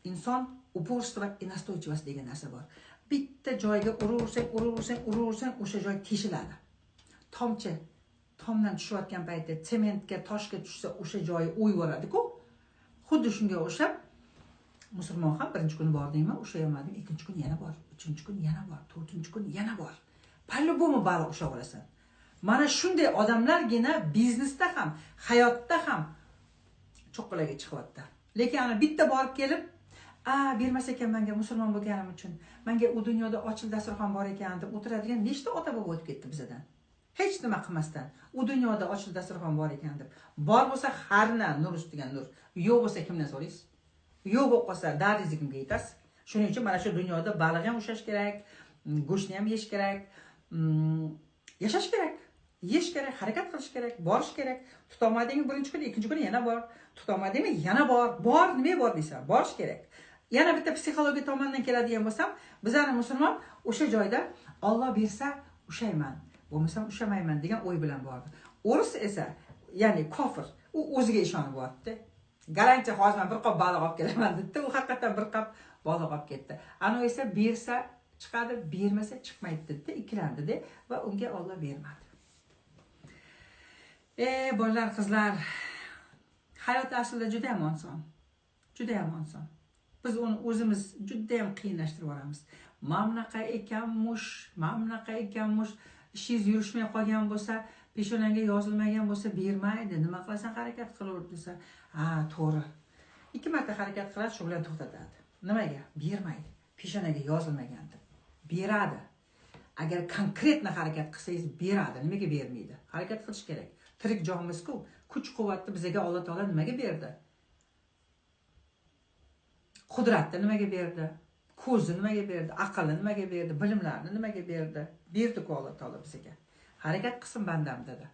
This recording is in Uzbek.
inson uporstvo va настойчивость degan narsa bor. Bitta joyga uraversang, o'sha joy teshiladi. Tomdan tushayotgan paytda sementga, toshga tushsa, o'sha joyi o'yvoradi-ku. Xuddi shunga o'xshab musulmon ham birinchi kun bordingmi, ushlayolmading, ikkinchi kun yana bor, uchinchi kun yana bor, to'rtinchi kun yana bor. По-любому baliq ushlab olasan. Mana shunday odamlargina biznesda ham, hayotda ham cho'qqalarga chiqyapti. Lekin ana bitta borib kelib, bermas ekan menga musulmon bo'lganim uchun, menga u dunyoda ochil dasturxon bor ekan deb o'tiradigan nechta ota bobo o'tib ketdi bizdan. Hech nima qilmasdan, u dunyoda ochil dasturxon bor ekan deb. Bor bo'lsa harna, nur ustiga nur. Yo'q bo'lsa kimdan so'raysiz? Yo'q bo'lib qolsa, dardingizni kimga aytasiz? Shuning uchun mana shu dunyoda baliq ham ushlash kerak, go'shtni ham yeyish kerak, yashash kerak. Yeyish kerak, harakat qilish kerak, borish kerak. Tutolmadingmi birinchi kun, ikkinchi kun yana bor. Tutolmadingmi yana bor. Bor, nima bor deysan? Borish kerak. Yana bitta psixologiya tomonidan keladigan bo'lsam, bizlarning musulmon o'sha joyda Alloh bersa ushayman, bo'lmasam ushamayman degan o'y bilan bordi. O'ris esa, ya'ni kofir, u o'ziga ishonib bordi. Garantiya hozir men bir qop baliq olib kelaman dedi. U haqiqatan bir qop baliq olib ketdi. Ana esa bersa chiqadi, bermasa chiqmaydi dedi, ikkilandi va unga Alloh bermadi. Bolalar, qizlar, hayot aslida juda ham oson. Juda ham oson. Biz uni o'zimiz juda ham qiyinlashtirib yoramiz. Mamnaqa ekanmush, ishingiz yurishmay qolgan bo'lsa, peshonangga yozilmagan bo'lsa bermaydi. Nima qilasan, harakat qilaver desa, to'g'ri. 2 marta harakat qiladi, shu bilan to'xtatadi. Nimaga? Bermaydi. Peshonaga yozilmagan deb. Beradi. Agar konkretna harakat qilsangiz beradi. Nimaga bermaydi? Harakat qilish kerak. Tirik jonimiz-ku, kuch-quvvatni bizga Alloh taolo nimaga berdi? Qudratni nimaga berdi? Ko'zni nimaga berdi? Aqlni nimaga berdi? Bilimlarni nimaga berdi? Berdi-ku Alloh taolo bizga. Harakat qilsin bandam dedi.